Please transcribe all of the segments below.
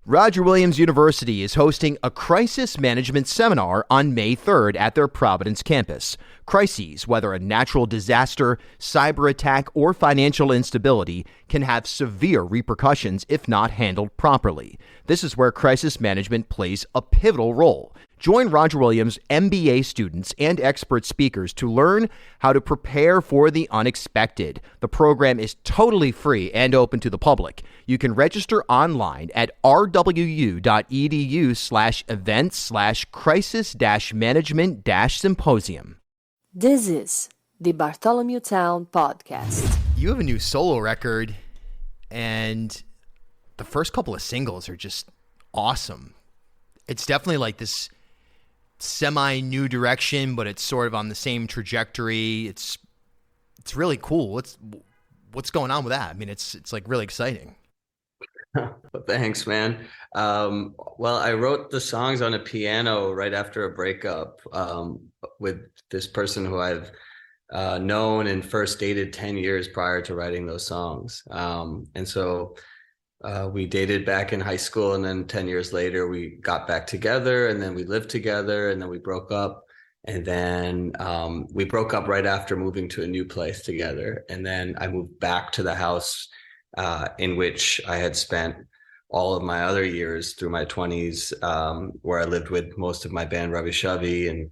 Roger Williams University is hosting a crisis management seminar on May 3rd at their Providence campus. Crises, whether a natural disaster, cyber attack, or financial instability, can have severe repercussions if not handled properly. This is where crisis management plays a pivotal role. Join Roger Williams MBA students and expert speakers to learn how to prepare for the unexpected. The program is totally free and open to the public. You can register online at rwu.edu/events/crisis-management-symposium. This is the Bartholomew Town Podcast. You have a new solo record, and the first couple of singles are just awesome. It's definitely like this semi-new direction, but it's sort of on the same trajectory. It's really cool. What's going on with that? I mean, it's like really exciting. Thanks, man. Well, I wrote the songs on a piano right after a breakup with this person who I've known and first dated 10 years prior to writing those songs. And so we dated back in high school, and then 10 years later we got back together, and then we lived together, and then we broke up. And then we broke up right after moving to a new place together. And then I moved back to the house in which I had spent all of my other years through my 20s, where I lived with most of my band, Ravi Shavi. And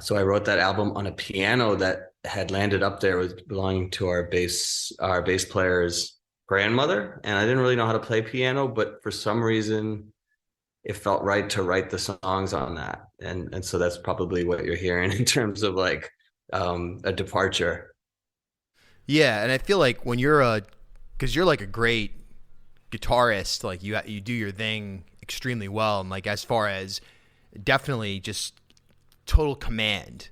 so I wrote that album on a piano that had landed up there, was belonging to our bass player's grandmother. And I didn't really know how to play piano, but for some reason it felt right to write the songs on that. And so that's probably what you're hearing in terms of like a departure. Yeah. And I feel like when because you're like a great guitarist, like you do your thing extremely well. And like, as far as definitely just total command,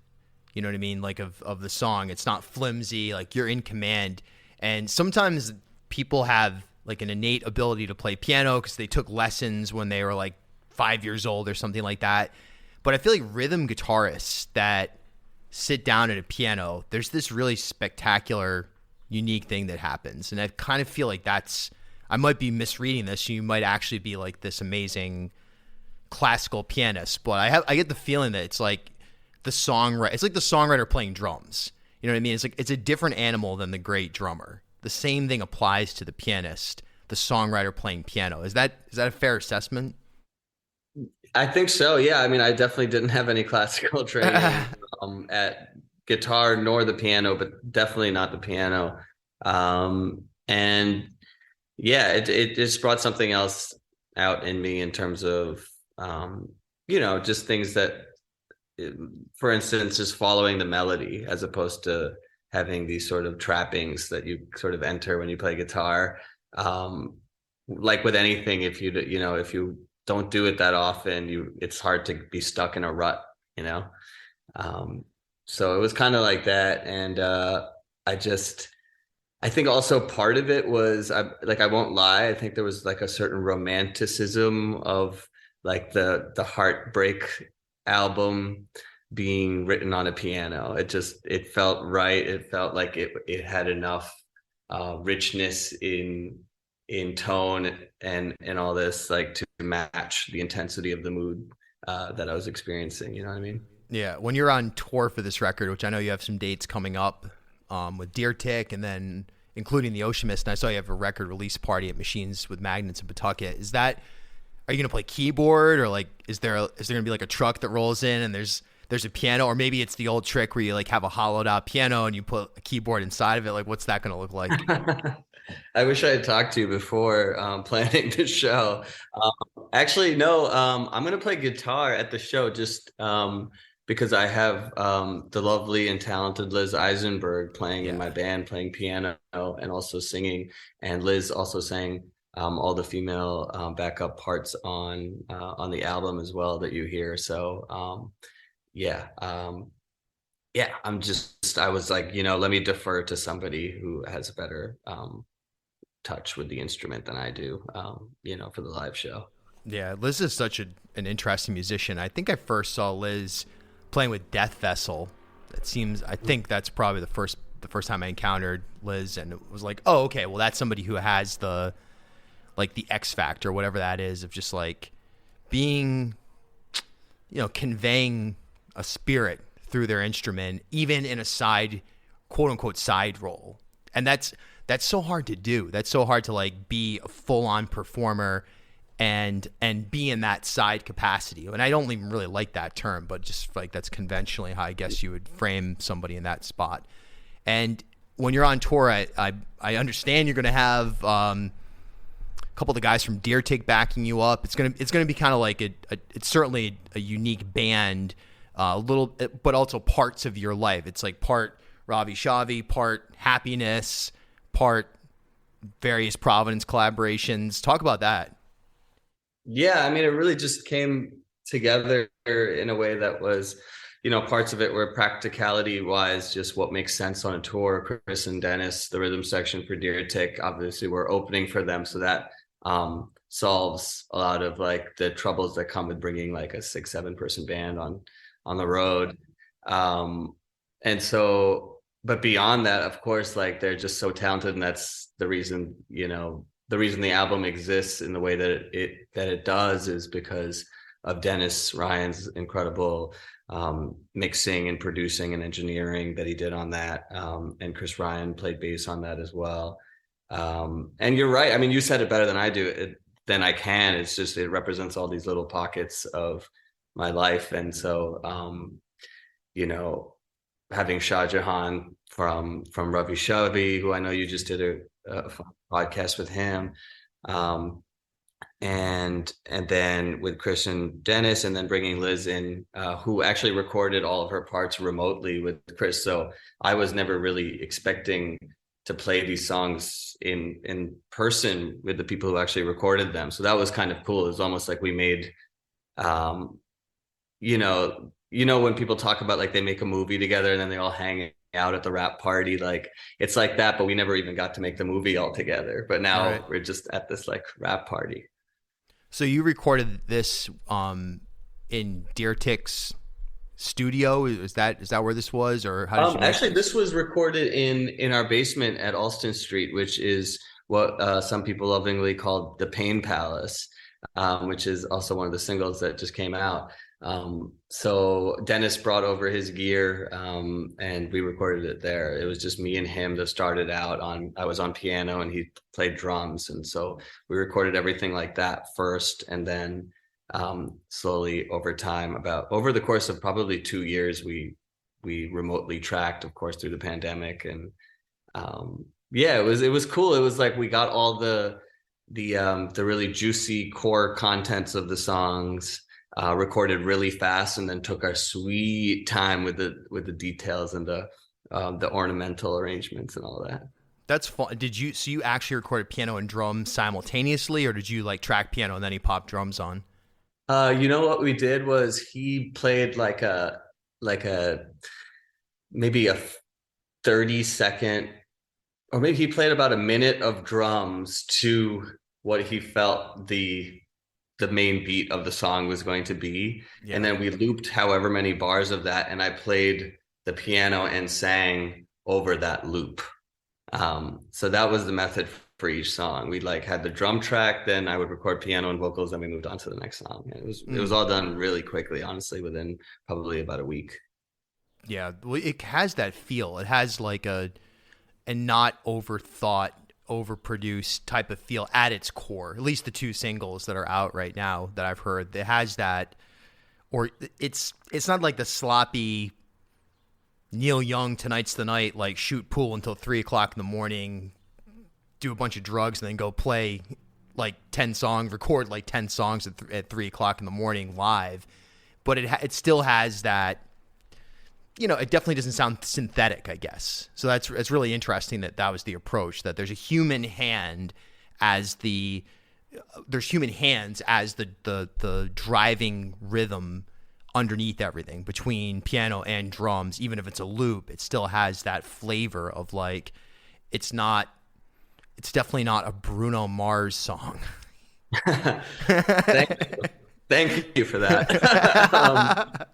you know what I mean? Like of the song, it's not flimsy, like you're in command. And sometimes people have like an innate ability to play piano because they took lessons when they were like 5 years old or something like that. But I feel like rhythm guitarists that sit down at a piano, there's this really spectacular, unique thing that happens. And I kind of feel like I might be misreading this. You might actually be like this amazing classical pianist, but I get the feeling that it's like the songwriter playing drums. You know what I mean? It's like, it's a different animal than the great drummer. The same thing applies to the pianist, the songwriter playing piano. Is that a fair assessment? I think so. Yeah. I mean, I definitely didn't have any classical training at guitar nor the piano, but definitely not the piano. And yeah, it just brought something else out in me in terms of, just things that, for instance, just following the melody as opposed to having these sort of trappings that you sort of enter when you play guitar. Like with anything, if you don't do it that often, it's hard to be stuck in a rut, so it was kind of like that. And I think also part of it was, I won't lie, I think there was like a certain romanticism of like the Heartbreak album being written on a piano. It felt right. It felt like it had enough richness in tone and all this, like, to match the intensity of the mood that I was experiencing. You know what I mean? Yeah. When you're on tour for this record, which I know you have some dates coming up with Deer Tick, and then including the Ocean Mist, and I saw you have a record release party at Machines with Magnets in Pawtucket. Are you going to play keyboard, or like is there going to be like a truck that rolls in and there's a piano, or maybe it's the old trick where you like have a hollowed out piano and you put a keyboard inside of it? Like, what's that going to look like? I wish I had talked to you before planning the show. Actually, no, I'm going to play guitar at the show just because I have the lovely and talented Liz Eisenberg playing in my band, playing piano and also singing. And Liz also sang all the female backup parts on the album as well that you hear. So I was like, let me defer to somebody who has a better touch with the instrument than I do, for the live show. Yeah, Liz is such an interesting musician. I think I first saw Liz playing with Death Vessel. I think that's probably the first time I encountered Liz, and it was like, oh, okay, well, that's somebody who has the like the X factor, whatever that is, of just like being, conveying a spirit through their instrument, even in a side, quote unquote, side role. And that's so hard to do. That's so hard to like be a full on performer and be in that side capacity. And I don't even really like that term, but just like that's conventionally how I guess you would frame somebody in that spot. And when you're on tour, I understand you're going to have a couple of the guys from Deer Tick backing you up. It's gonna be kind of like it's certainly a unique band, but also parts of your life. It's like part Ravi Shavi, part Happiness, part various Providence collaborations. Talk about that. Yeah, I mean, it really just came together in a way that was, parts of it were practicality wise, just what makes sense on a tour. Chris and Dennis, the rhythm section for Deer Tick, obviously we're opening for them. So that solves a lot of like the troubles that come with bringing like a 6-7 person band on the road. And so, but beyond that, of course, like they're just so talented, and that's the reason, the reason the album exists in the way that it does is because of Dennis Ryan's incredible mixing and producing and engineering that he did on that. And Chris Ryan played bass on that as well. And you're right. I mean, you said it better than I do. Than I can. It's just, it represents all these little pockets of my life. And so, having Shah Jahan from Ravi Shavi, who I know you just did a podcast with him, and then with Chris and Dennis, and then bringing Liz in, who actually recorded all of her parts remotely with Chris. So I was never really expecting to play these songs in person with the people who actually recorded them. So that was kind of cool. It was almost like we made, when people talk about like they make a movie together and then they all hang out at the wrap party, like it's like that, but we never even got to make the movie all together. But now we're just at this like wrap party. So you recorded this in Deer Tick's studio? Is that where this was, or how did you actually this was recorded in our basement at Alston Street, which is what some people lovingly called the Pain Palace, which is also one of the singles that just came out. So Dennis brought over his gear, and we recorded it there. It was just me and him that started out I was on piano and he played drums. And so we recorded everything like that first. And then, slowly over time, over the course of probably 2 years, we remotely tracked, of course, through the pandemic. And, it was cool. It was like, we got all the really juicy core contents of the songs, recorded really fast, and then took our sweet time with the details and the ornamental arrangements and all that. That's fun. So you actually recorded piano and drums simultaneously, or did you like track piano and then he popped drums on? What we did was he played like a maybe a 30-second, or maybe he played about a minute of drums to what he felt the main beat of the song was going to be. Yeah. And then we looped however many bars of that, and I played the piano and sang over that loop. So that was the method for each song. We like had the drum track, then I would record piano and vocals, then we moved on to the next song. It was all done really quickly, honestly, within probably about a week. Yeah, well, it has that feel. It has like a not overthought, overproduced type of feel at its core. At least the two singles that are out right now that I've heard, it has that. Or it's not like the sloppy Neil Young, Tonight's the Night, like shoot pool until 3:00 in the morning, do a bunch of drugs, and then go play like 10 songs, record like 10 songs at 3:00 in the morning live. But it still has that, it definitely doesn't sound synthetic, I guess. So it's really interesting that was the approach, that there's a human hand there's human hands as the driving rhythm underneath everything, between piano and drums. Even if it's a loop, it still has that flavor of like, it's definitely not a Bruno Mars song. Thank you for that.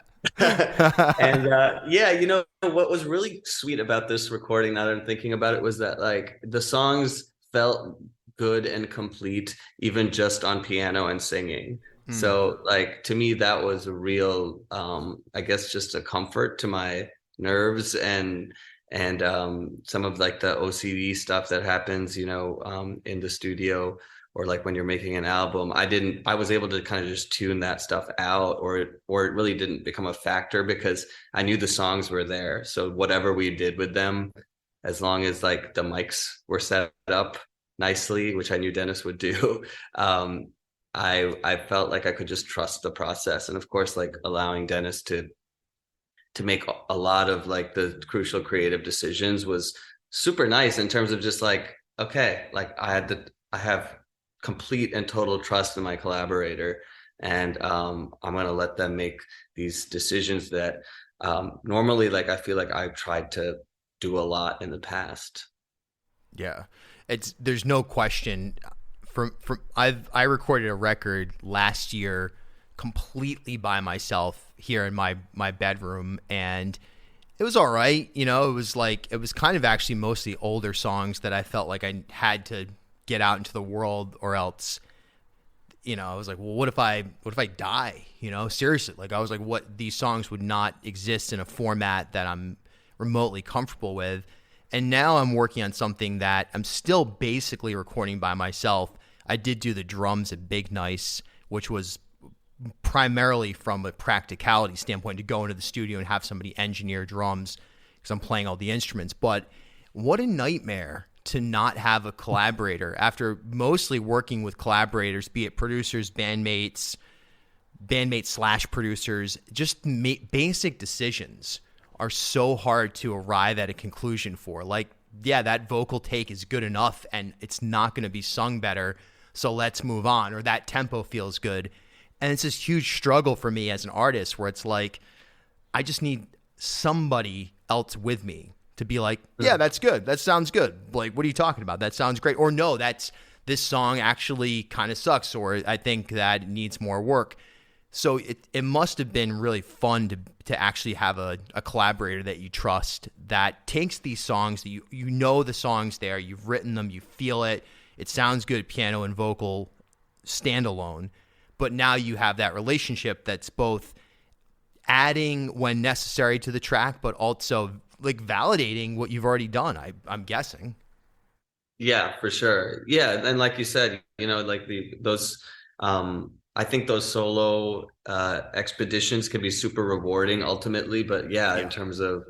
And what was really sweet about this recording, now that I'm thinking about it, was that like the songs felt good and complete, even just on piano and singing. So like to me, that was a real, I guess, just a comfort to my nerves and some of like the OCD stuff that happens, in the studio or like when you're making an album. I was able to kind of just tune that stuff out, or it really didn't become a factor because I knew the songs were there. So whatever we did with them, as long as like the mics were set up nicely, which I knew Dennis would do, I felt like I could just trust the process. And of course, like allowing Dennis to make a lot of like the crucial creative decisions was super nice in terms of just like, okay, like I have complete and total trust in my collaborator, and I'm going to let them make these decisions that normally, like, I feel like I've tried to do a lot in the past. Yeah, there's no question. I recorded a record last year completely by myself here in my bedroom, and it was all right. It was kind of actually mostly older songs that I felt like I had to get out into the world, or else, I was like, well, what if I die? Seriously, like I was like, what, these songs would not exist in a format that I'm remotely comfortable with. And now I'm working on something that I'm still basically recording by myself. I did do the drums at Big Nice, which was primarily from a practicality standpoint to go into the studio and have somebody engineer drums because I'm playing all the instruments. But what a nightmare to not have a collaborator after mostly working with collaborators, be it producers, bandmates / producers. Just basic decisions are so hard to arrive at a conclusion for. Like, yeah, that vocal take is good enough and it's not going to be sung better, so let's move on, or that tempo feels good. And it's this huge struggle for me as an artist where it's like, I just need somebody else with me to be like, yeah, that's good. That sounds good. Like, what are you talking about? That sounds great. Or no, this song actually kind of sucks, or I think that it needs more work. So it must have been really fun to actually have a collaborator that you trust, that takes these songs that you know the songs there, you've written them, you feel it, it sounds good piano and vocal standalone, but now you have that relationship that's both adding when necessary to the track, but also like validating what you've already done, I'm guessing. Yeah, for sure. Yeah, and like you said, like those I think those solo expeditions can be super rewarding ultimately, but yeah, in terms of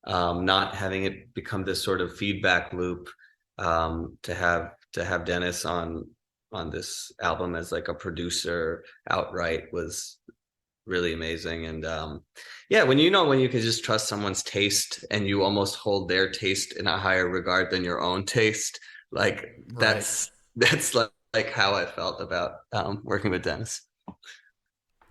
not having it become this sort of feedback loop, to have Dennis on this album as like a producer outright was really amazing. And yeah, when you can just trust someone's taste and you almost hold their taste in a higher regard than your own taste, like that's like how I felt about working with Dennis.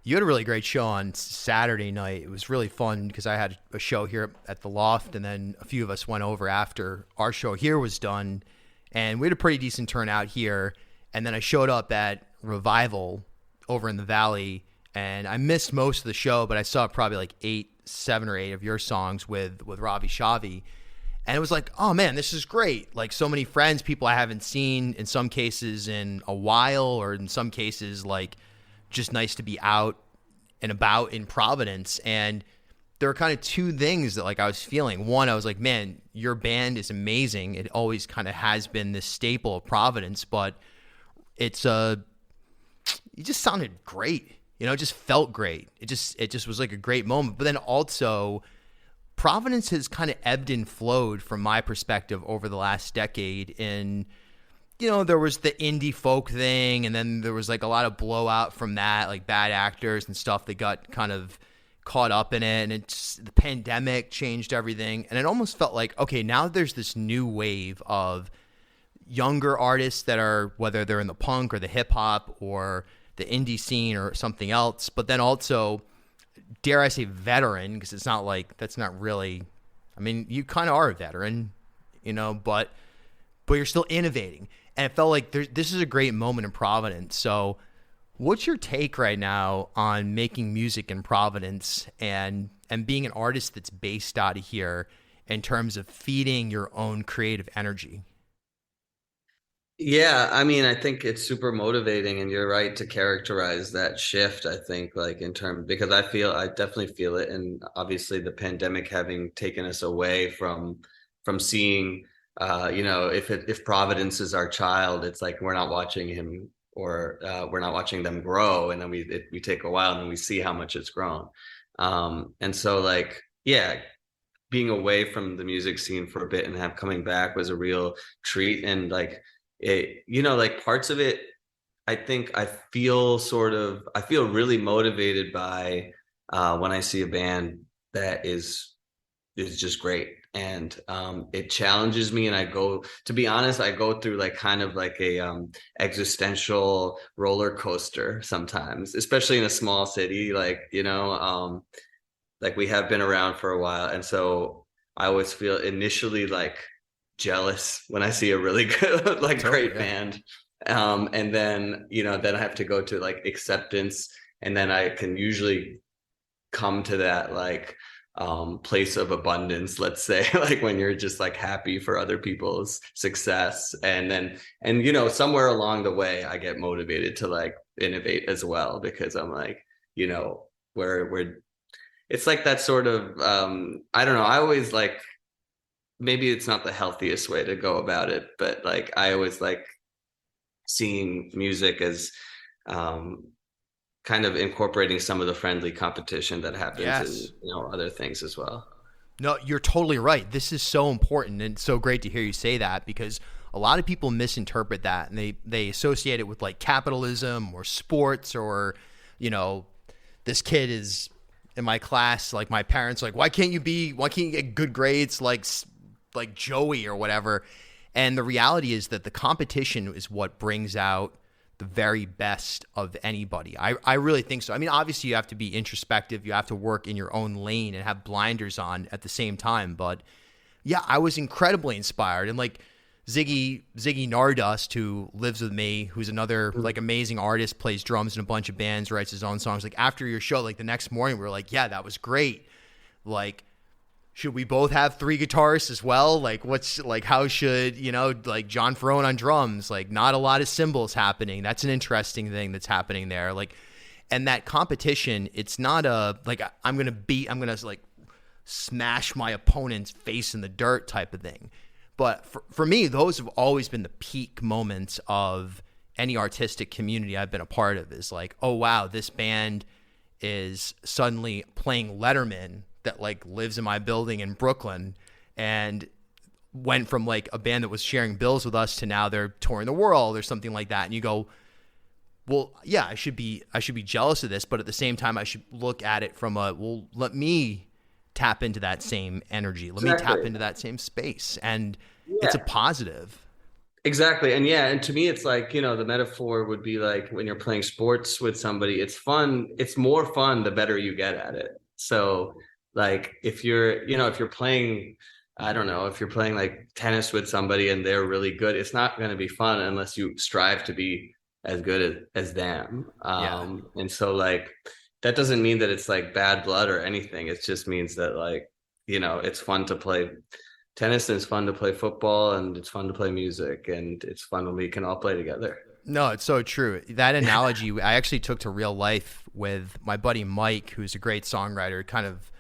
You had a really great show on Saturday night. It was really fun because I had a show here at the Loft, and then a few of us went over after our show here was done, and we had a pretty decent turnout here. And then I showed up at Revival over in the Valley, and I missed most of the show, but I saw probably like 7 or 8 of your songs with Ravi Shavi. And it was like, oh man, this is great. Like, so many friends, people I haven't seen in some cases in a while, or in some cases like just nice to be out and about in Providence. And there were kind of 2 things that like I was feeling. One, I was like, man, your band is amazing. It always kind of has been this staple of Providence, but you just sounded great. It just felt great. It just was like a great moment. But then also, Providence has kind of ebbed and flowed from my perspective over the last decade. And, there was the indie folk thing, and then there was like a lot of blowout from that, like bad actors and stuff that got kind of caught up in it. And the pandemic changed everything. And it almost felt like, okay, now there's this new wave of younger artists that are, whether they're in the punk or the hip hop or the indie scene or something else, but then also, dare I say, veteran, because it's not like, that's not really, I mean, you kind of are a veteran, but you're still innovating. And it felt like this is a great moment in Providence. So what's your take right now on making music in Providence and being an artist that's based out of here in terms of feeding your own creative energy? Yeah, I mean, I think it's super motivating, and you're right to characterize that shift. I think, like, in terms, because I definitely feel it, and obviously the pandemic having taken us away from seeing, if Providence is our child, it's like we're not watching him, or we're not watching them grow, and then we take a while and then we see how much it's grown, and so like, yeah, being away from the music scene for a bit and have coming back was a real treat. And like it, like parts of it, I think I feel really motivated by when I see a band that is just great. And it challenges me, and to be honest, I go through like kind of like a existential roller coaster sometimes, especially in a small city, like, like we have been around for a while. And so I always feel initially like jealous when I see a really good, like Totally, great yeah. band. And then, then I have to go to like acceptance. And then I can usually come to that like place of abundance, let's say, like when you're just like happy for other people's success. And somewhere along the way, I get motivated to like innovate as well, because I'm like, we're it's like that sort of I don't know, I always like, maybe it's not the healthiest way to go about it, but like I always like seeing music as um kind of incorporating some of the friendly competition that happens in, Yes. other things as well. No, you're totally right. This is so important and so great to hear you say that, because a lot of people misinterpret that and they associate it with like capitalism or sports, or, you know, this kid is in my class, like my parents like, why can't you get good grades like Joey or whatever? And the reality is that the competition is what brings out the very best of anybody. I really think so. I mean, obviously you have to be introspective. You have to work in your own lane and have blinders on at the same time. But yeah, I was incredibly inspired. And like Ziggy Nardust, who lives with me, who's another like amazing artist, plays drums in a bunch of bands, writes his own songs. Like after your show, like the next morning, we were like, yeah, that was great. Like, should we both have three guitarists as well? Like, how should, like John Ferrone on drums, like not a lot of cymbals happening. That's an interesting thing that's happening there. Like, and that competition, it's not like, I'm going to like smash my opponent's face in the dirt type of thing. But for me, those have always been the peak moments of any artistic community I've been a part of, is like, oh, wow, this band is suddenly playing Letterman that like lives in my building in Brooklyn, and went from like a band that was sharing bills with us to now they're touring the world or something like that. And you go, well, yeah, I should be jealous of this, but at the same time I should look at it from let me tap into that same energy. Let me tap Exactly. into that same space. And it's a Yeah. positive. Exactly. And yeah, and to me, it's like, the metaphor would be like when you're playing sports with somebody, it's fun. It's more fun the better you get at it. So, like, if you're playing, I don't know, if you're playing like tennis with somebody and they're really good, it's not going to be fun unless you strive to be as good as them. Yeah. And so, like, that doesn't mean that it's like bad blood or anything. It just means that, like, it's fun to play tennis, and it's fun to play football, and it's fun to play music, and it's fun when we can all play together. No, it's so true. That analogy I actually took to real life with my buddy Mike, who's a great songwriter, kind of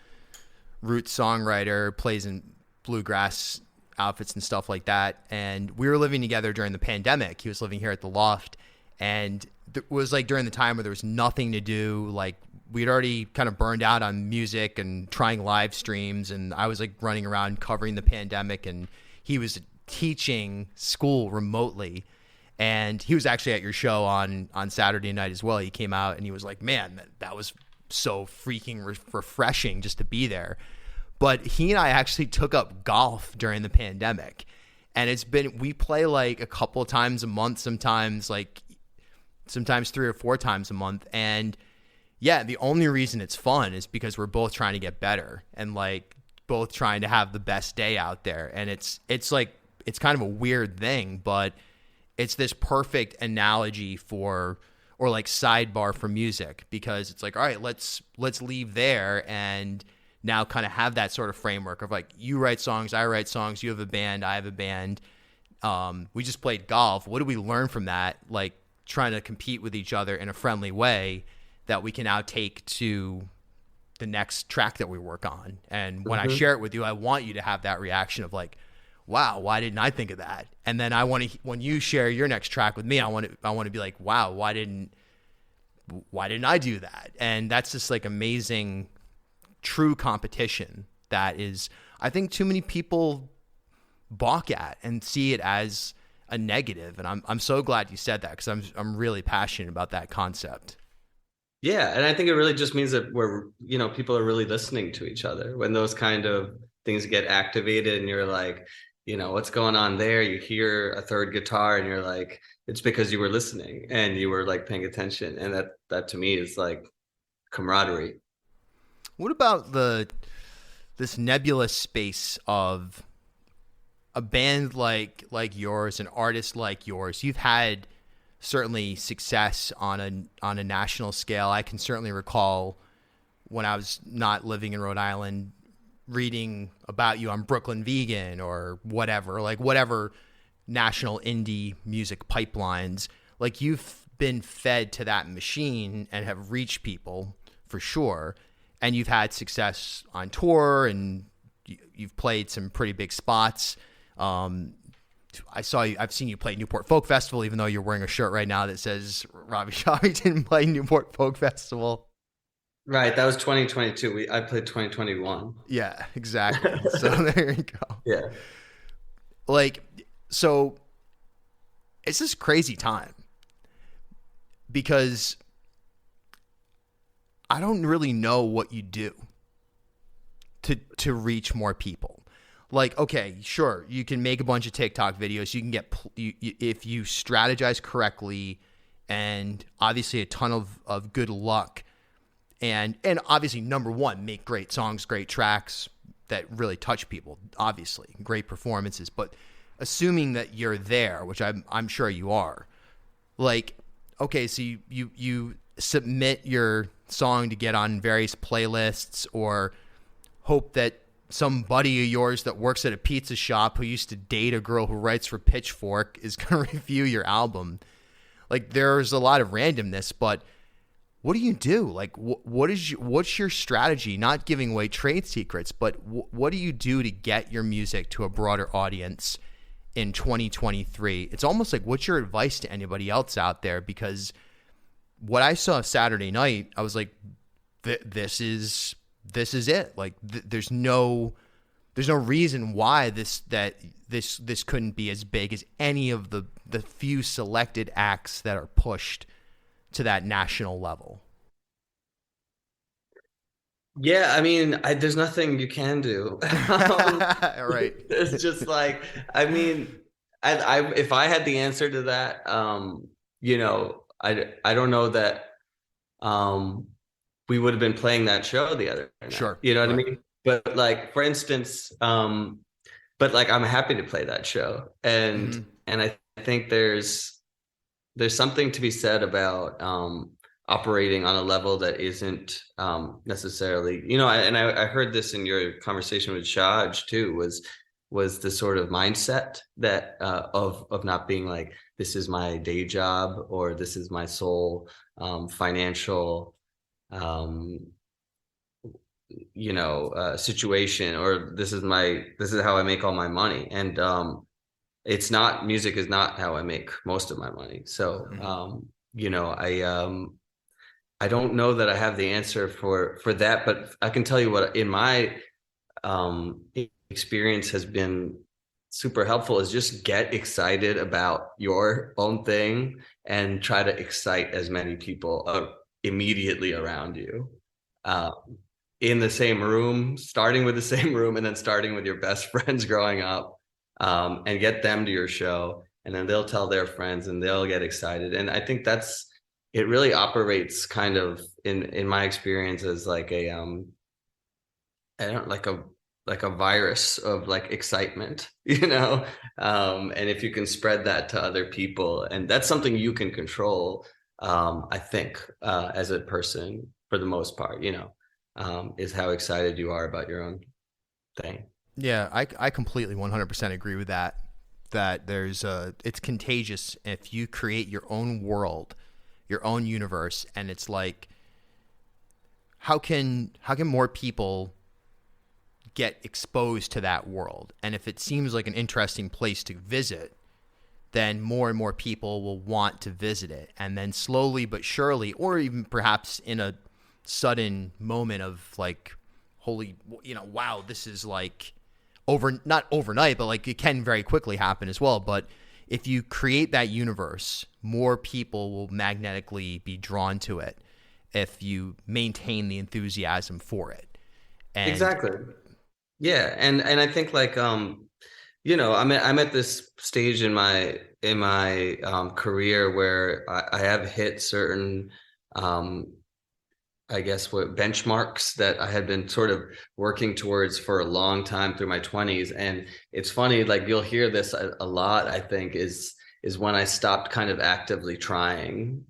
root songwriter, plays in bluegrass outfits and stuff like that. And we were living together during the pandemic. He was living here at the loft, and it was like during the time where there was nothing to do. Like we'd already kind of burned out on music and trying live streams, and I was like running around covering the pandemic, and he was teaching school remotely. And he was actually at your show on Saturday night as well. He came out and he was like, man, that was so freaking refreshing just to be there. But he and I actually took up golf during the pandemic. And we play like a couple of times a month, sometimes 3 or 4 times a month. And yeah, the only reason it's fun is because we're both trying to get better and like both trying to have the best day out there. And it's like, it's kind of a weird thing, but it's this perfect analogy or like sidebar for music, because it's like, all right, let's leave there and now kind of have that sort of framework of like, you write songs, I write songs, you have a band, I have a band. We just played golf. What did we learn from that? Like trying to compete with each other in a friendly way that we can now take to the next track that we work on. And when I share it with you, I want you to have that reaction of like, wow, why didn't I think of that? And then I want to, when you share your next track with me, I want to be like, wow, why didn't I do that? And that's just like amazing, true competition that is, I think too many people balk at and see it as a negative. And I'm so glad you said that, because I'm really passionate about that concept. Yeah, and I think it really just means that people are really listening to each other when those kind of things get activated, and you're like, what's going on there? You hear a third guitar, and you're like, it's because you were listening and you were like paying attention, and that to me is like camaraderie. What about this nebulous space of a band like yours, an artist like yours? You've had certainly success on a national scale. I can certainly recall when I was not living in Rhode Island reading about you on Brooklyn Vegan or whatever national indie music pipelines. Like, you've been fed to that machine and have reached people for sure. And you've had success on tour, and you've played some pretty big spots. I've seen you play Newport Folk Festival, even though you're wearing a shirt right now that says Ravi Shavi didn't play Newport Folk Festival. Right, that was 2022. I played 2021. Yeah, exactly. So there you go. Yeah. Like, so it's this crazy time because I don't really know what you do to reach more people. Like, okay, sure, you can make a bunch of TikTok videos. You can get, if you strategize correctly, and obviously a ton of good luck, and obviously, number one, make great songs, great tracks that really touch people. Obviously, great performances. But assuming that you're there, which I'm sure you are, like, okay, so you submit your song to get on various playlists, or hope that some buddy of yours that works at a pizza shop who used to date a girl who writes for Pitchfork is going to review your album. Like, there's a lot of randomness, but what do you do? Like, what's your strategy? Not giving away trade secrets, but what do you do to get your music to a broader audience in 2023? It's almost like, what's your advice to anybody else out there? Because what I saw Saturday night, I was like, this is it. Like, there's no reason why this couldn't be as big as any of the few selected acts that are pushed to that national level. Yeah, I mean, there's nothing you can do. Right. It's just like, I mean, I if I had the answer to that, I don't know that we would have been playing that show the other night. Sure. You know what I mean? But like, for instance, but like, I'm happy to play that show. And I think there's something to be said about operating on a level that isn't necessarily, and I heard this in your conversation with Shaj too, was the sort of mindset that of not being like, this is my day job, or this is my sole financial situation, or this is how I make all my money. And music is not how I make most of my money. So I don't know that I have the answer for that, but I can tell you what in my experience has been super helpful is just get excited about your own thing and try to excite as many people immediately around you, in the same room, starting with the same room, and then starting with your best friends growing up, and get them to your show, and then they'll tell their friends and they'll get excited. And I think it really operates kind of in my experience as like like a virus of like excitement, and if you can spread that to other people, and that's something you can control, I think, as a person, for the most part, is how excited you are about your own thing. Yeah, I completely 100% agree with that. that it's contagious if you create your own world, your own universe, and it's like, how can more people get exposed to that world? And if it seems like an interesting place to visit, then more and more people will want to visit it. And then slowly but surely, or even perhaps in a sudden moment of like, holy, wow, this is like not overnight, but like it can very quickly happen as well. But if you create that universe, more people will magnetically be drawn to it if you maintain the enthusiasm for it. And Exactly. Yeah. And I think like, I'm at this stage in my career where I have hit certain, I guess, what benchmarks that I had been sort of working towards for a long time through my 20s. And it's funny, like you'll hear this a lot, I think, is when I stopped kind of actively trying.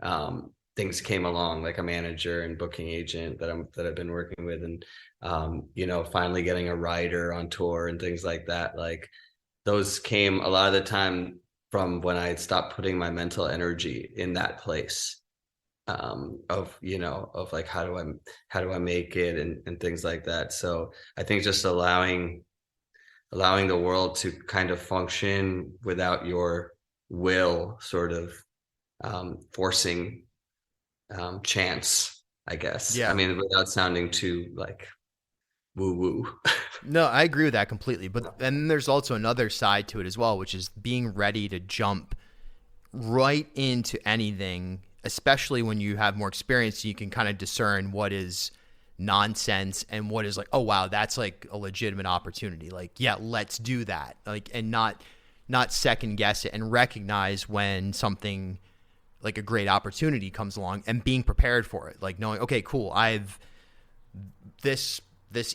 Things came along, like a manager and booking agent that I've been working with, and finally getting a writer on tour and things like that. Like those came a lot of the time from when I had stopped putting my mental energy in that place. Of like, how do I make it, and things like that. So I think just allowing the world to kind of function without your will sort of forcing chance, I guess. yeah, I mean, without sounding too like woo woo. no, I agree with that completely. But then there's also another side to it as well, which is being ready to jump right into anything, especially when you have more experience. You can kind of discern what is nonsense and what is like, oh wow, that's like a legitimate opportunity. Like, yeah, let's do that. Like, and not second guess it, and recognize when something like a great opportunity comes along and being prepared for it. Like knowing, okay, cool, I've this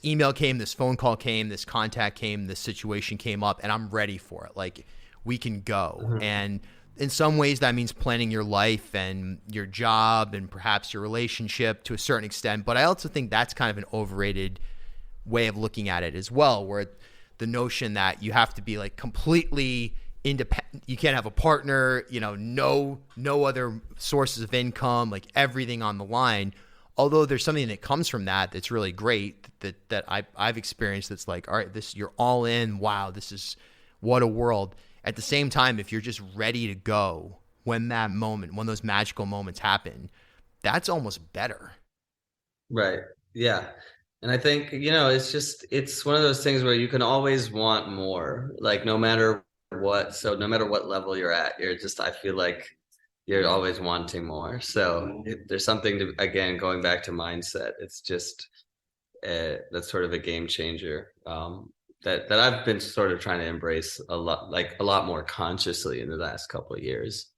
email came, this phone call came, this contact came, this situation came up, and I'm ready for it. Like, we can go. Mm-hmm. And in some ways that means planning your life and your job and perhaps your relationship to a certain extent. But I also think that's kind of an overrated way of looking at it as well, where the notion that you have to be like completely independent, you can't have a partner, no other sources of income, like everything on the line. Although there's something that comes from that that's really great that I've experienced, that's like, all right, you're all in. Wow, this is what a world. At the same time, if you're just ready to go when those magical moments happen, that's almost better. Right. Yeah. And I think, it's one of those things where you can always want more, like no matter what. So no matter what level you're at, I feel like you're always wanting more. So there's something to, again, going back to mindset, it's just, that's sort of a game changer. That I've been sort of trying to embrace a lot more consciously in the last couple of years.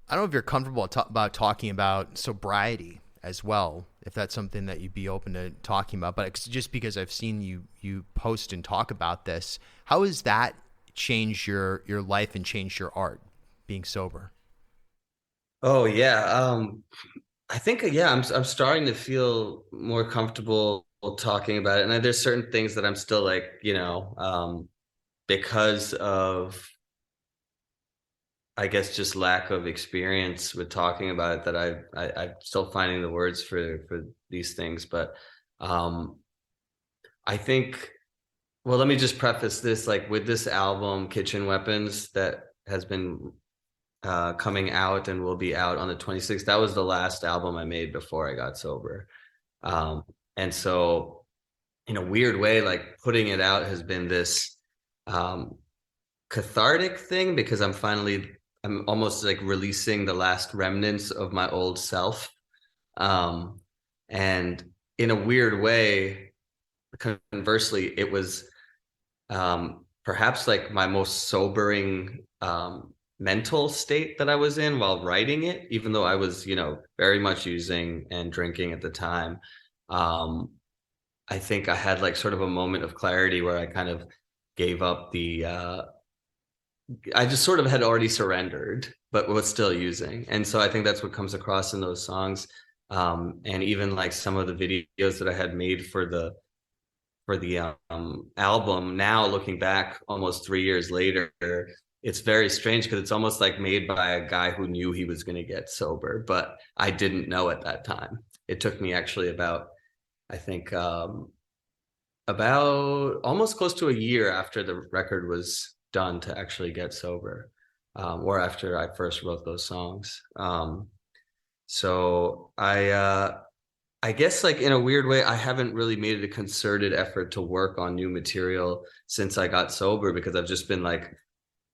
I don't know if you're comfortable about talking about sobriety as well, if that's something that you'd be open to talking about. But just because I've seen you post and talk about this, how has that changed your life and changed your art, being sober? Oh yeah. I think, I'm starting to feel more comfortable talking about it. And there's certain things that I'm still like, because of, I guess, just lack of experience with talking about it, that I'm still finding the words for these things. But I think, well, let me just preface this, like with this album, Kitchen Weapons, that has been coming out and will be out on the 26th. That was the last album I made before I got sober. And so in a weird way, like putting it out has been this cathartic thing, because I'm almost like releasing the last remnants of my old self. And in a weird way, conversely, it was perhaps like my most sobering mental state that I was in while writing it, even though I was, very much using and drinking at the time. I think I had like sort of a moment of clarity where I kind of gave up I just sort of had already surrendered, but was still using. And so I think that's what comes across in those songs. And even like some of the videos that I had made for the the album. Now looking back almost 3 years later, it's very strange because it's almost like made by a guy who knew he was going to get sober, but I didn't know at that time. It took me actually about, I think, about almost close to a year after the record was done to actually get sober, or after I first wrote those songs. So I guess like in a weird way, I haven't really made it a concerted effort to work on new material since I got sober, because I've just been like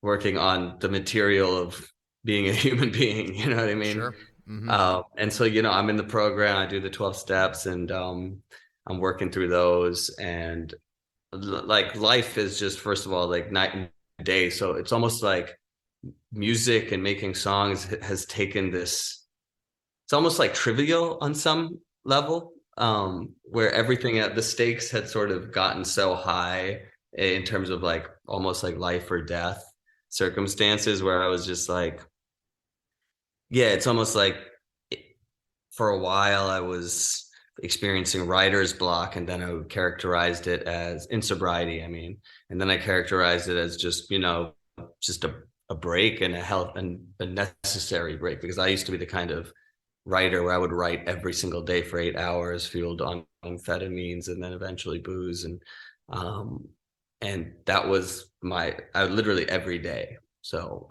working on the material of being a human being, you know what I mean? Sure. Mm-hmm. And so, I'm in the program, I do the 12 steps, and I'm working through those, and like life is just, first of all, like night and day. So it's almost like music and making songs has taken this, it's almost like trivial on some level, where everything at the stakes had sort of gotten so high in terms of like almost like life or death circumstances, where I was just like, yeah, it's almost like for a while I was experiencing writer's block, and then I characterized it as in sobriety, I mean, and then I characterized it as just, just a break, and a necessary break, because I used to be the kind of writer where I would write every single day for 8 hours, fueled on amphetamines and then eventually booze, and that was I literally every day. So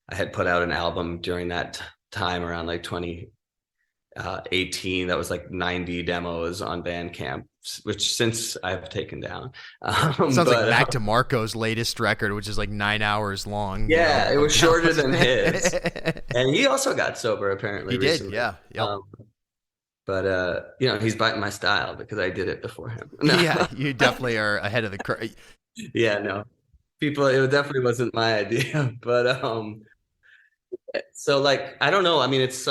I had put out an album during that time around like 2018 that was like 90 demos on Bandcamp, which since I've taken down. Sounds like Mac DeMarco's latest record, which is like 9 hours long. Yeah, it was shorter than his. And he also got sober, apparently. He recently. did, yeah. Yep. But he's biting my style because I did it before him. No. Yeah, you definitely are ahead of the curve. Yeah, no. It definitely wasn't my idea. But so like, I don't know. I mean, it's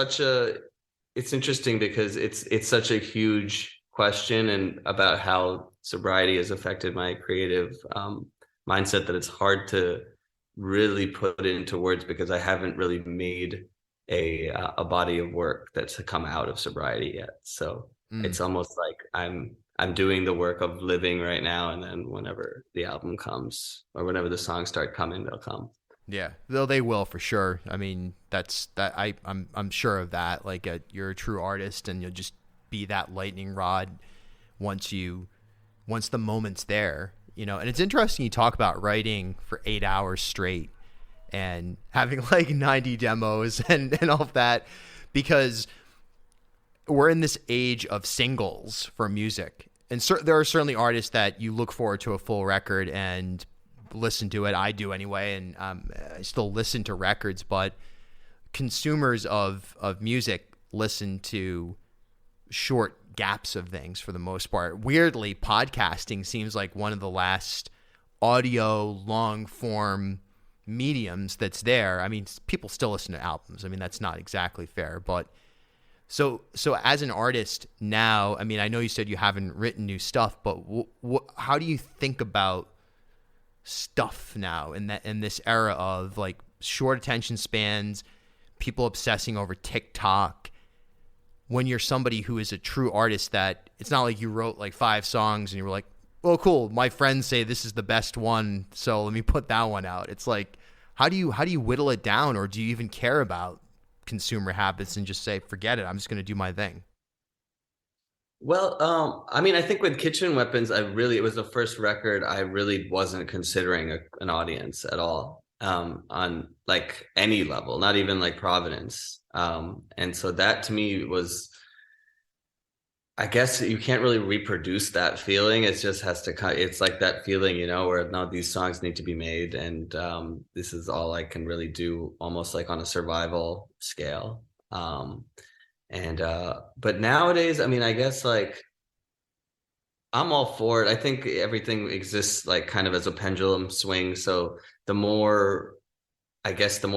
interesting because it's such a huge question, and about how sobriety has affected my creative mindset, that it's hard to really put it into words, because I haven't really made a body of work that's come out of sobriety yet. So it's almost like I'm doing the work of living right now, and then whenever the album comes or whenever the songs start coming, they'll come. Yeah, though they will for sure. I mean, I'm sure of that. Like, you're a true artist, and you'll just be that lightning rod once the moment's there. And it's interesting you talk about writing for 8 hours straight and having like 90 demos and all of that, because we're in this age of singles for music, and there are certainly artists that you look forward to a full record and listen to it. I do anyway, and I still listen to records, but consumers of music listen to short gaps of things for the most part. Weirdly, podcasting seems like one of the last audio long form mediums that's there. I mean, people still listen to albums. I mean, that's not exactly fair, but so as an artist now, I mean, I know you said you haven't written new stuff, but how do you think about stuff now in this era of like short attention spans, people obsessing over TikTok, when you're somebody who is a true artist, that it's not like you wrote like 5 songs and you were like, oh cool, my friends say this is the best one, so let me put that one out. It's like, how do you whittle it down, or do you even care about consumer habits and just say, forget it, I'm just going to do my thing? Well, I mean, I think with Kitchen Weapons, it was the first record I really wasn't considering an audience at all, on like any level, not even like Providence. And so that to me was, I guess you can't really reproduce that feeling. It just has to it's like that feeling, where now these songs need to be made, and this is all I can really do, almost like on a survival scale. But nowadays, I mean, I guess like I'm all for it. I think everything exists like kind of as a pendulum swing. So the more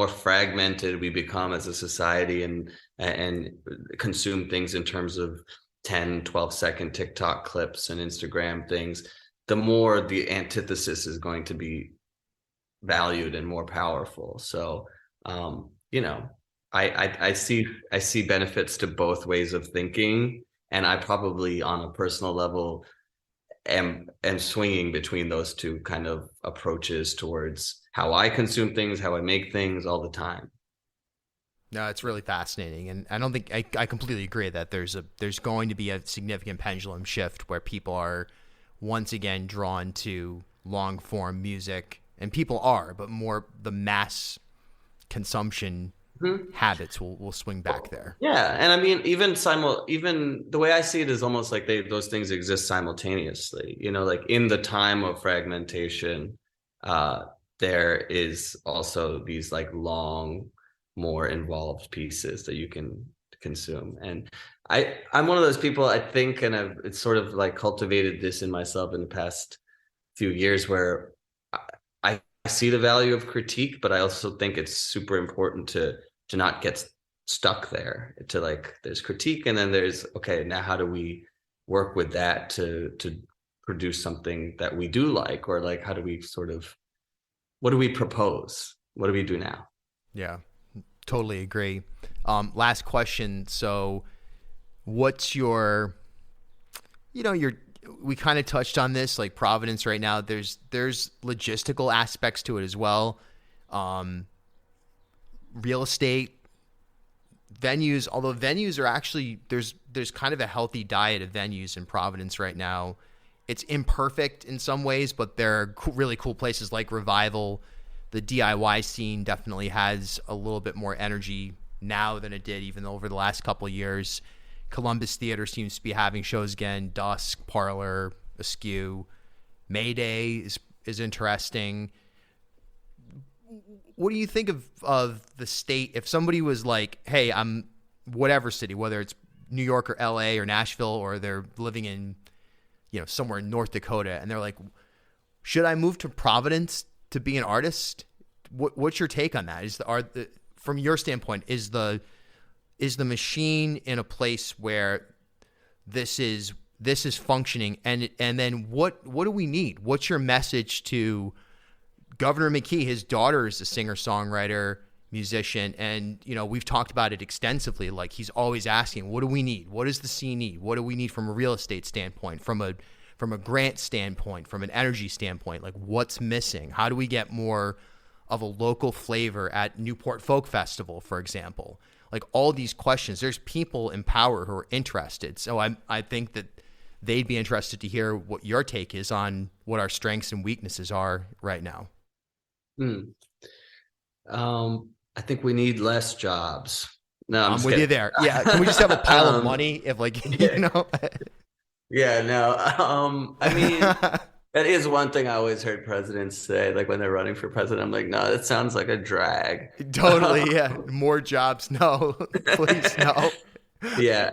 fragmented we become as a society, and consume things in terms of 10, 12-second TikTok clips and Instagram things, the more the antithesis is going to be valued and more powerful. So, I see benefits to both ways of thinking, and I probably on a personal level am swinging between those two kind of approaches towards how I consume things, how I make things all the time. No, it's really fascinating, and I don't think I completely agree that there's going to be a significant pendulum shift where people are once again drawn to long form music, and people are, but more the mass consumption habits will swing back there. Yeah, and I mean, even the way I see it is almost like those things exist simultaneously. You know, like in the time of fragmentation, there is also these like long, more involved pieces that you can consume. And I'm one of those people, I think, and it's sort of like cultivated this in myself in the past few years, where I see the value of critique, but I also think it's super important to not get stuck there, to like, there's critique, and then there's, okay, now how do we work with that to produce something that we do like, or like, how do we sort of, what do we propose? What do we do now? Yeah, totally agree. Last question. So what's your, we kind of touched on this, like Providence right now, there's logistical aspects to it as well. Real estate, venues, although venues are actually, there's kind of a healthy diet of venues in Providence right now. It's imperfect in some ways, but there are really cool places like Revival. The DIY scene definitely has a little bit more energy now than it did even over the last couple of years. Columbus Theater seems to be having shows again. Dusk, Parlor, Askew. Mayday is interesting. What do you think of the state? If somebody was like, hey, I'm whatever city, whether it's New York or LA or Nashville, or they're living in, somewhere in North Dakota, and they're like, should I move to Providence to be an artist? What's your take on that? From your standpoint, is the machine in a place where this is functioning, and then what do we need? What's your message to Governor McKee? His daughter is a singer-songwriter, musician, and we've talked about it extensively. Like, he's always asking, what do we need? What does the scene need? What do we need from a real estate standpoint, from a grant standpoint, from an energy standpoint? Like, what's missing? How do we get more of a local flavor at Newport Folk Festival, for example? Like, all these questions. There's people in power who are interested. So I think that they'd be interested to hear what your take is on what our strengths and weaknesses are right now. I think we need less jobs. No, I'm with you there. Yeah. Can we just have a pile of money if Yeah, no. I mean, that is one thing I always heard presidents say, like when they're running for president. I'm like, no, that sounds like a drag. Totally. Yeah. More jobs. No, please. No. Yeah.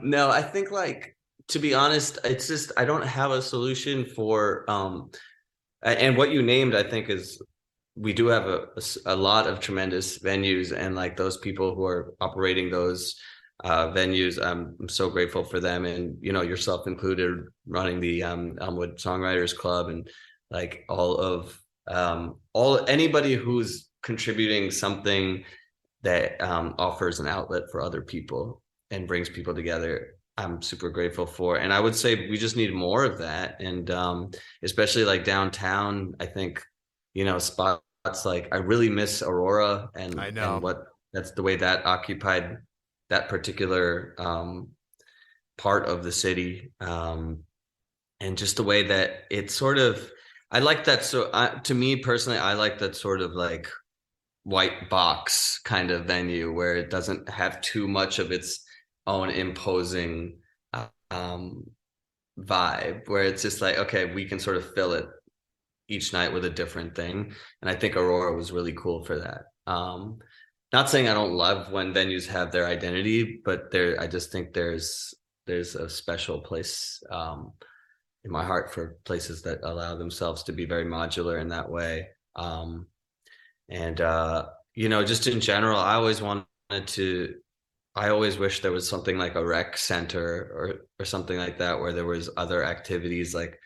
No, I think, like, to be honest, it's just, I don't have a solution for, and what you named, I think, is, we do have a lot of tremendous venues, and like those people who are operating those venues, I'm so grateful for them, and yourself included, running the Elmwood Songwriters Club, and like all anybody who's contributing something that offers an outlet for other people and brings people together. I'm super grateful for, and I would say we just need more of that, and especially like downtown. I think spots like, I really miss Aurora, and I know, and what that's the way that occupied that particular part of the city, and just the way that it sort of, I like that. So to me personally, I like that sort of like white box kind of venue where it doesn't have too much of its own imposing vibe, where it's just like, okay, we can sort of fill it each night with a different thing. And I think Aurora was really cool for that. Not saying I don't love when venues have their identity, but I just think there's a special place in my heart for places that allow themselves to be very modular in that way. Just in general, I always wish there was something like a rec center or something like that, where there was other activities like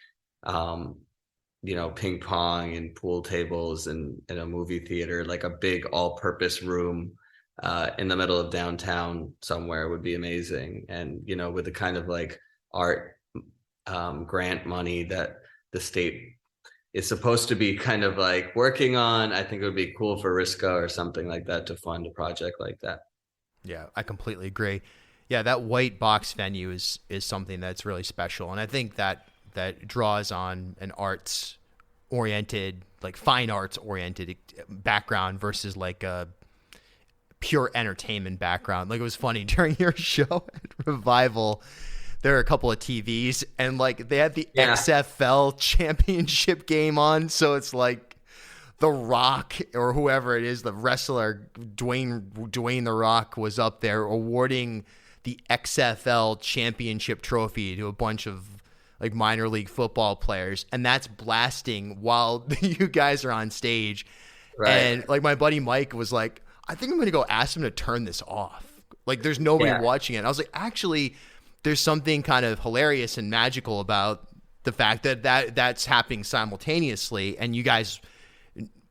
ping pong and pool tables and a movie theater, like a big all-purpose room in the middle of downtown somewhere would be amazing. And with the kind of like art grant money that the state is supposed to be kind of like working on. I think it would be cool for Risco or something like that to fund a project like that. Yeah, I completely agree. Yeah, that white box venue is something that's really special, and I think that draws on an arts oriented, like fine arts oriented background versus like a pure entertainment background. Like, it was funny during your show at Revival, there are a couple of TVs and like they had the XFL championship game on. So it's like The Rock or whoever it is, the wrestler, Dwayne The Rock was up there awarding the XFL championship trophy to a bunch of like minor league football players. And that's blasting while you guys are on stage. Right. And like my buddy Mike was like, I think I'm going to go ask him to turn this off. Like, there's nobody watching it. And I was like, actually, there's something kind of hilarious and magical about the fact that that's happening simultaneously. And you guys,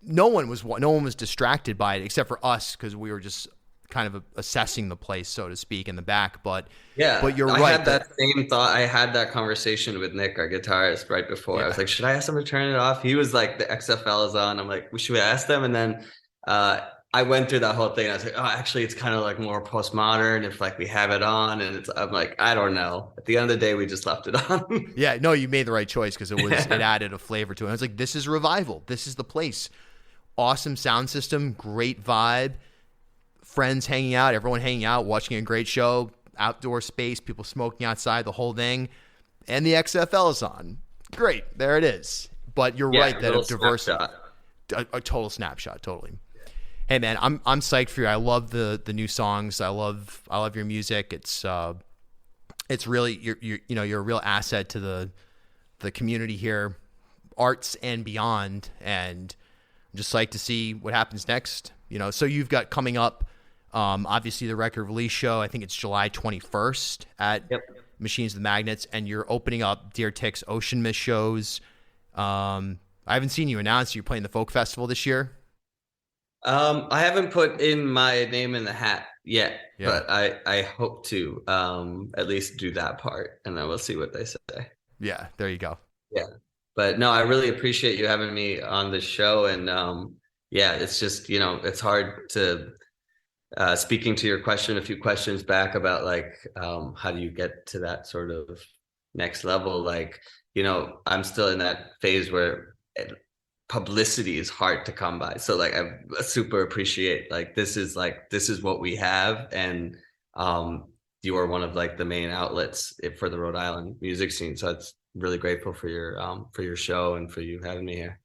no one was distracted by it except for us, because we were just kind of assessing the place, so to speak, in the back. But you're right. I had that same thought. I had that conversation with Nick, our guitarist, right before. Yeah. I was like, should I ask him to turn it off? He was like, the XFL is on. I'm like, should we ask them? And then I went through that whole thing. And I was like, oh, actually, it's kind of like more postmodern if like we have it on. And I'm like, I don't know. At the end of the day, we just left it on. Yeah, no, you made the right choice because it added a flavor to it. I was like, this is Revival. This is the place. Awesome sound system, great vibe, friends hanging out, everyone hanging out, watching a great show, outdoor space, people smoking outside, the whole thing. And the XFL is on. Great. There it is. But you're right that a diversity, a total snapshot, totally. Hey man, I'm psyched for you. I love the new songs. I love your music. It's really you're a real asset to the community here, arts and beyond. And I'm just psyched to see what happens next. So you've got coming up, obviously the record release show. I think it's July 21st at Machines with Magnets, and you're opening up Deer Tick's Ocean Mist shows. I haven't seen you announce you're playing the folk festival this year. I haven't put in my name in the hat yet, but I hope to at least do that part, and then we'll see what they say. Yeah, there you go. Yeah, but no, I really appreciate you having me on the show, and it's just it's hard to speaking to your question a few questions back about like how do you get to that sort of next level? Like I'm still in that phase where publicity is hard to come by. So like I super appreciate like this is what we have, and you are one of like the main outlets for the Rhode Island music scene. So it's really grateful for your show and for you having me here.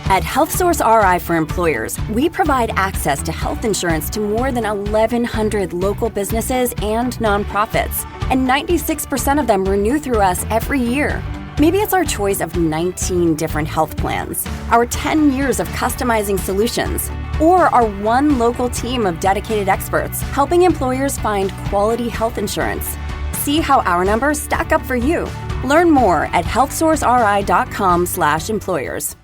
At HealthSource RI for Employers, we provide access to health insurance to more than 1,100 local businesses and nonprofits, and 96% of them renew through us every year. Maybe it's our choice of 19 different health plans, our 10 years of customizing solutions, or our one local team of dedicated experts helping employers find quality health insurance. See how our numbers stack up for you. Learn more at healthsourceri.com/employers.